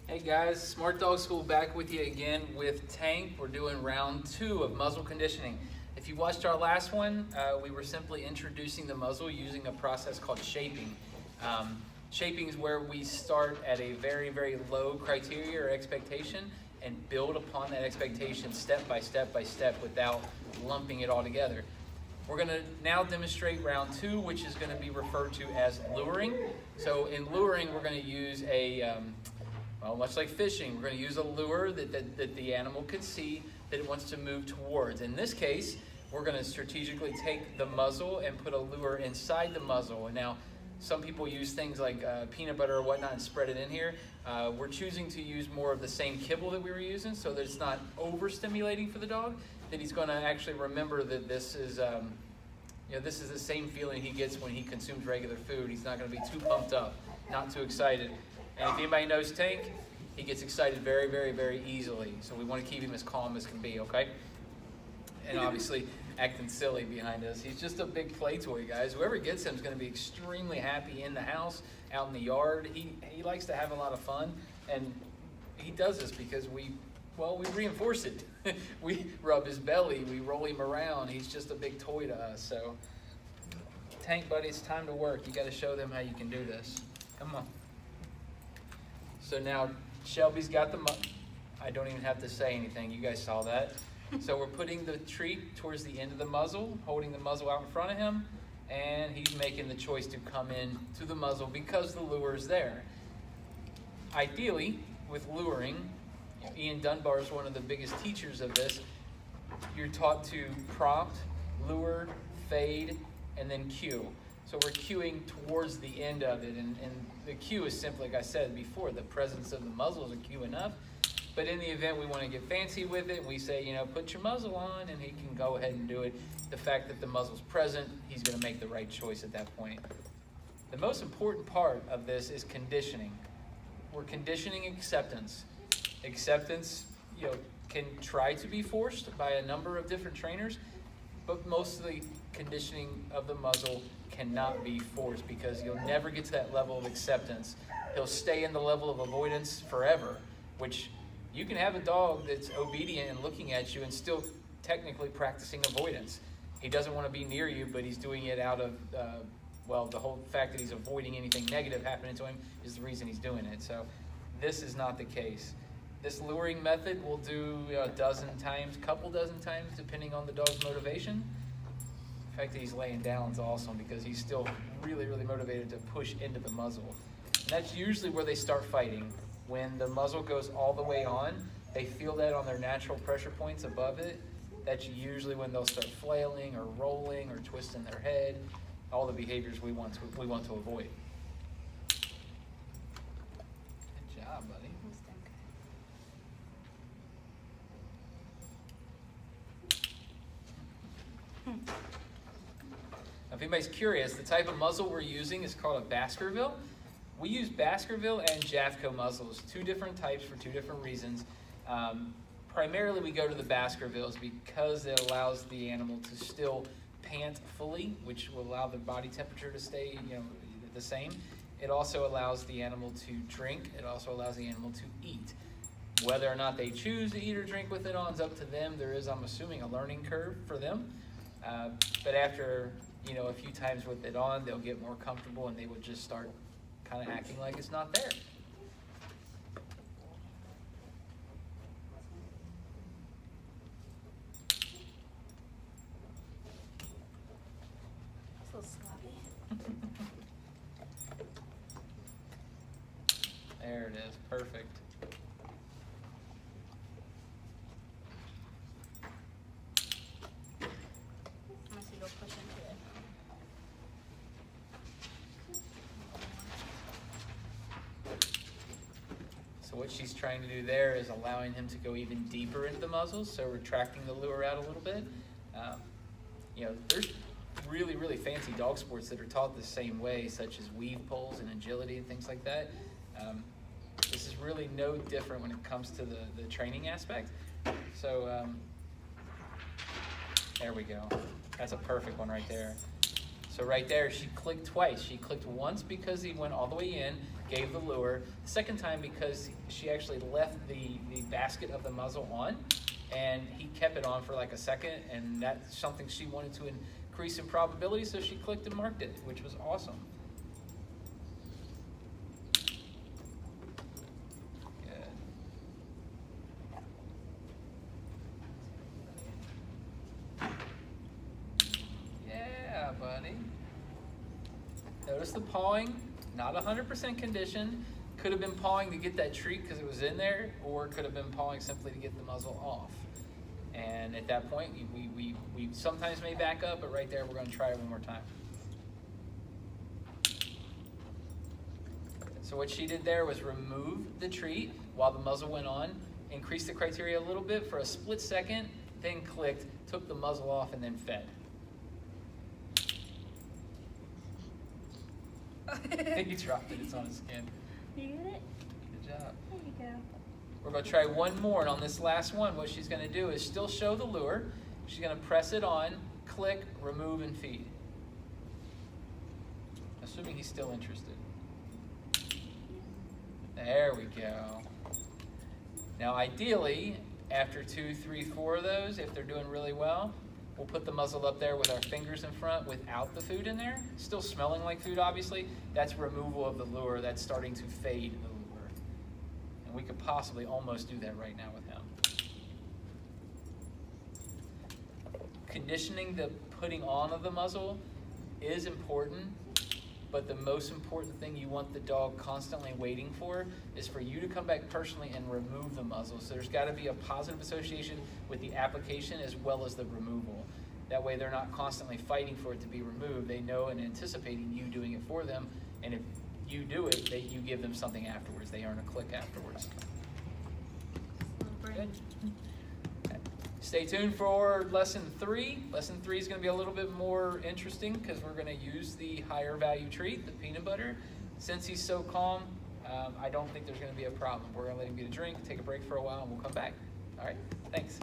Hey guys, Smart Dog School back with you again with Tank. We're doing round 2 of muzzle conditioning. If you watched our last one, we were simply introducing the muzzle using a process called shaping. Shaping is where we start at a very, very low criteria or expectation and build upon that expectation step by step by step without lumping it all together. We're going to now demonstrate round 2, which is going to be referred to as luring. So in luring, we're going to use much like fishing, we're going to use a lure that the animal can see that it wants to move towards. In this case, we're going to strategically take the muzzle and put a lure inside the muzzle. And now, some people use things like peanut butter or whatnot and spread it in here. We're choosing to use more of the same kibble that we were using so that it's not overstimulating for the dog, that he's going to actually remember that this is this is the same feeling he gets when he consumes regular food. He's not going to be too pumped up, not too excited. And if anybody knows Tank, he gets excited very, very, very easily. So we want to keep him as calm as can be, okay? And obviously, acting silly behind us. He's just a big play toy, guys. Whoever gets him is going to be extremely happy in the house, out in the yard. He likes to have a lot of fun, and he does this because we reinforce it. We rub his belly, we roll him around. He's just a big toy to us. So, Tank, buddy, it's time to work. You got to show them how you can do this. Come on. So now Shelby's got I don't even have to say anything. You guys saw that. So we're putting the treat towards the end of the muzzle, holding the muzzle out in front of him, and he's making the choice to come in to the muzzle because the lure is there. Ideally, with luring, Ian Dunbar is one of the biggest teachers of this. You're taught to prompt, lure, fade, and then cue. So we're cueing towards the end of it, and the cue is simply, like I said before, the presence of the muzzle is a cue enough. But in the event we want to get fancy with it, we say, put your muzzle on, and he can go ahead and do it. The fact that the muzzle's present, he's going to make the right choice at that point. The most important part of this is conditioning. We're conditioning acceptance. Acceptance, can try to be forced by a number of different trainers, but mostly conditioning of the muzzle cannot be forced because you'll never get to that level of acceptance. He'll stay in the level of avoidance forever, which you can have a dog that's obedient and looking at you and still technically practicing avoidance. He doesn't want to be near you, but he's doing it out of, the whole fact that he's avoiding anything negative happening to him is the reason he's doing it. So this is not the case. This luring method we'll do a couple dozen times, depending on the dog's motivation. The fact that he's laying down is awesome because he's still really, really motivated to push into the muzzle. And that's usually where they start fighting. When the muzzle goes all the way on, they feel that on their natural pressure points above it. That's usually when they'll start flailing or rolling or twisting their head. All the behaviors we want to avoid. Good job, buddy. Now, if anybody's curious, the type of muzzle we're using is called a Baskerville. We use Baskerville and Jeffco muzzles, 2 different types for 2 different reasons. Primarily, we go to the Baskervilles because it allows the animal to still pant fully, which will allow the body temperature to stay, the same. It also allows the animal to drink. It also allows the animal to eat. Whether or not they choose to eat or drink with it on is up to them. There is, I'm assuming, a learning curve for them. But after, a few times with it on, they'll get more comfortable and they will just start kind of acting like it's not there. So sloppy. There it is, perfect. Unless you go push into it. So what she's trying to do there is allowing him to go even deeper into the muzzle, so retracting the lure out a little bit. There's really, really fancy dog sports that are taught the same way, such as weave poles and agility and things like that. This is really no different when it comes to the training aspect. So there we go. That's a perfect one right there. So right there, she clicked twice. She clicked once because he went all the way in, gave the lure. The second time because she actually left the basket of the muzzle on, and he kept it on for like a second, and that's something she wanted to increase in probability, so she clicked and marked it, which was awesome. Buddy. Notice the pawing, not 100% conditioned. Could have been pawing to get that treat because it was in there, or could have been pawing simply to get the muzzle off. And at that point, we sometimes may back up, but right there we're going to try it one more time. So what she did there was remove the treat while the muzzle went on, increased the criteria a little bit for a split second, then clicked, took the muzzle off, and then fed. He dropped it, it's on his skin. You get it? Good job. There you go. We're going to try one more, and on this last one, what she's going to do is still show the lure. She's going to press it on, click, remove, and feed. Assuming he's still interested. There we go. Now ideally, after 2, 3, 4 of those, if they're doing really well, we'll put the muzzle up there with our fingers in front without the food in there. Still smelling like food, obviously. That's removal of the lure. That's starting to fade the lure. And we could possibly almost do that right now with him. Conditioning the putting on of the muzzle is important, but the most important thing you want the dog constantly waiting for is for you to come back personally and remove the muzzle. So there's got to be a positive association with the application as well as the removal. That way they're not constantly fighting for it to be removed. They know and anticipating you doing it for them, and if you do it, you give them something afterwards. They earn a click afterwards. Good. Stay tuned for lesson 3. Lesson 3 is going to be a little bit more interesting because we're going to use the higher value treat, the peanut butter. Since he's so calm, I don't think there's going to be a problem. We're going to let him get a drink, take a break for a while, and we'll come back. All right, thanks.